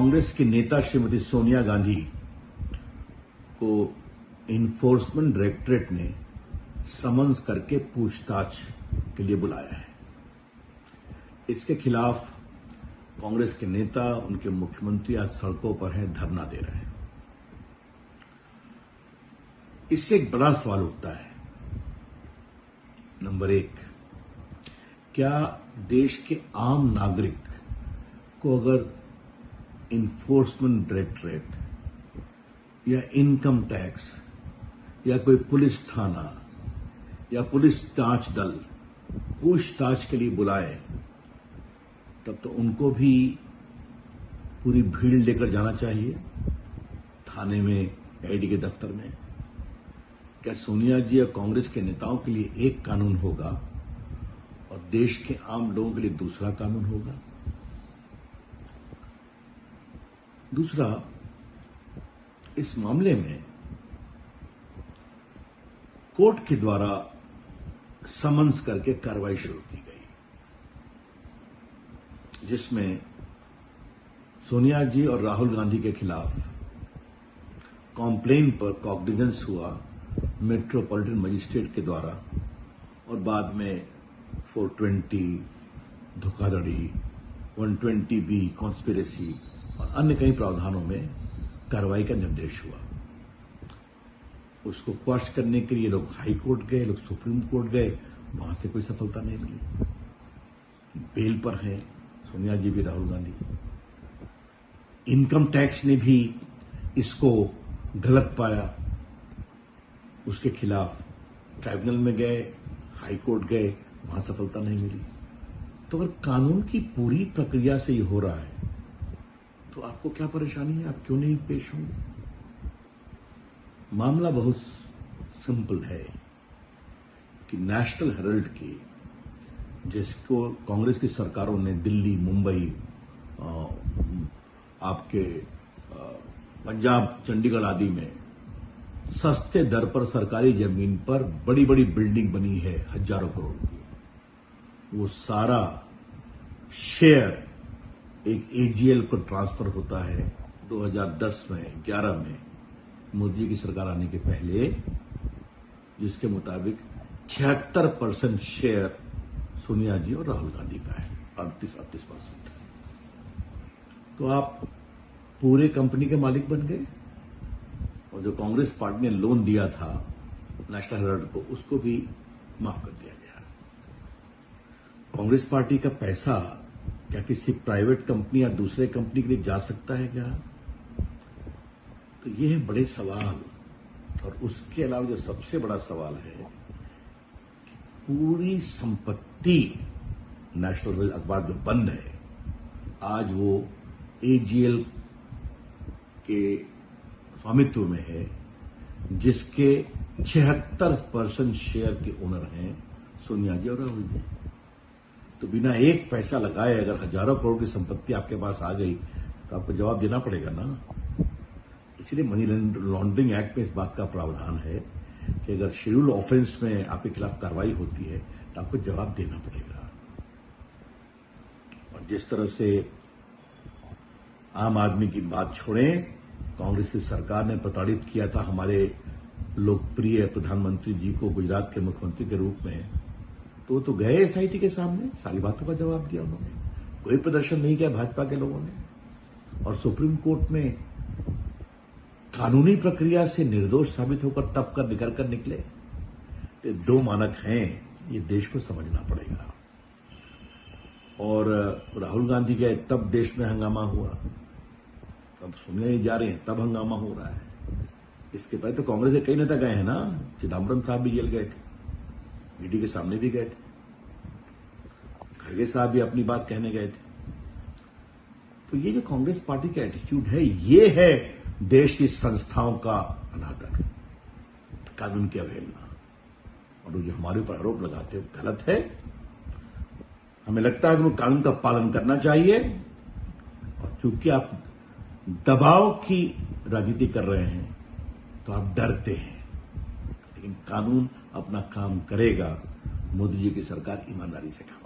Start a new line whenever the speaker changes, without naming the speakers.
कांग्रेस की नेता श्रीमती सोनिया गांधी को इन्फोर्समेंट डायरेक्टरेट ने समन्स करके पूछताछ के लिए बुलाया है। इसके खिलाफ कांग्रेस के नेता, उनके मुख्यमंत्री आज सड़कों पर हैं, धरना दे रहे हैं। इससे एक बड़ा सवाल उठता है। नंबर एक, क्या देश के आम नागरिक को अगर इन्फोर्समेंट डायरेक्टरेट या इनकम टैक्स या कोई पुलिस थाना या पुलिस जांच दल पूछताछ के लिए बुलाए, तब तो उनको भी पूरी भीड़ लेकर जाना चाहिए थाने में, ईडी के दफ्तर में। क्या सोनिया जी और कांग्रेस के नेताओं के लिए एक कानून होगा और देश के आम लोगों के लिए दूसरा कानून होगा? दूसरा, इस मामले में कोर्ट के द्वारा समन्स करके कार्रवाई शुरू की गई, जिसमें सोनिया जी और राहुल गांधी के खिलाफ कॉम्प्लेन पर कॉग्निजेंस हुआ मेट्रोपॉलिटन मजिस्ट्रेट के द्वारा, और बाद में 420 धोखाधड़ी, 120B कॉन्स्पिरेसी और अन्य कई प्रावधानों में कार्रवाई का निर्देश हुआ। उसको क्वाश करने के लिए लोग हाई कोर्ट गए, लोग सुप्रीम कोर्ट गए, वहां से कोई सफलता नहीं मिली। बेल पर हैं सोनिया जी भी, राहुल गांधी। इनकम टैक्स ने भी इसको गलत पाया, उसके खिलाफ ट्राइब्यूनल में गए, हाई कोर्ट गए, वहां सफलता नहीं मिली। तो अगर कानून की पूरी प्रक्रिया से ये हो रहा है तो आपको क्या परेशानी है? आप क्यों नहीं पेश होंगे? मामला बहुत सिंपल है कि नेशनल हेराल्ड की, जिसको कांग्रेस की सरकारों ने दिल्ली, मुंबई, आपके पंजाब, चंडीगढ़ आदि में सस्ते दर पर सरकारी जमीन पर बड़ी बड़ी बिल्डिंग बनी है, हजारों करोड़ की, वो सारा शेयर एक एजीएल को ट्रांसफर होता है 2010 में, 11 में, मोदी की सरकार आने के पहले, जिसके मुताबिक 76% शेयर सोनिया जी और राहुल गांधी का है, 38%। तो आप पूरे कंपनी के मालिक बन गए, और जो कांग्रेस पार्टी ने लोन दिया था नेशनल हेराल्ड को, उसको भी माफ कर दिया गया। कांग्रेस पार्टी का पैसा क्या किसी प्राइवेट कंपनी या दूसरे कंपनी के लिए जा सकता है क्या? तो ये है बड़े सवाल। और उसके अलावा जो सबसे बड़ा सवाल है कि पूरी संपत्ति नेशनल हेराल्ड अखबार जो बंद है, आज वो एजीएल के स्वामित्व में है, जिसके 76% शेयर के ओनर हैं सोनिया जी और राहुल जी। तो बिना एक पैसा लगाए अगर हजारों करोड़ की संपत्ति आपके पास आ गई तो आपको जवाब देना पड़ेगा ना। इसलिए मनी लॉन्ड्रिंग एक्ट में इस बात का प्रावधान है कि अगर शेड्यूल ऑफेंस में आपके खिलाफ कार्रवाई होती है तो आपको जवाब देना पड़ेगा। और जिस तरह से आम आदमी की बात छोड़ें, कांग्रेस की सरकार ने प्रताड़ित किया था हमारे लोकप्रिय प्रधानमंत्री जी को गुजरात के मुख्यमंत्री के रूप में, तो गए एसआईटी के सामने, सारी बातों का जवाब दिया उन्होंने। कोई प्रदर्शन नहीं किया भाजपा के लोगों ने। और सुप्रीम कोर्ट में कानूनी प्रक्रिया से निर्दोष साबित होकर तब कर निकल कर निकले। ये दो मानक हैं, ये देश को समझना पड़ेगा। और राहुल गांधी गए तब देश में हंगामा हुआ, अब सोनिया जा रहे हैं तब हंगामा हो रहा है। इसके पहले तो कांग्रेस के कई नेता गए हैं ना, चिदम्बरम साहब भी जेल गए थे, ईडी के सामने भी गए थे, खड़गे साहब भी अपनी बात कहने गए थे। तो ये जो कांग्रेस पार्टी का एटीट्यूड है, ये है देश की संस्थाओं का अनादर, कानून की अवहेलना। और जो हमारे ऊपर आरोप लगाते हो गलत है। हमें लगता है कि वो कानून का पालन करना चाहिए, और चूंकि आप दबाव की राजनीति कर रहे हैं तो आप डरते हैं, लेकिन कानून अपना काम करेगा। मोदी जी की सरकार ईमानदारी से काम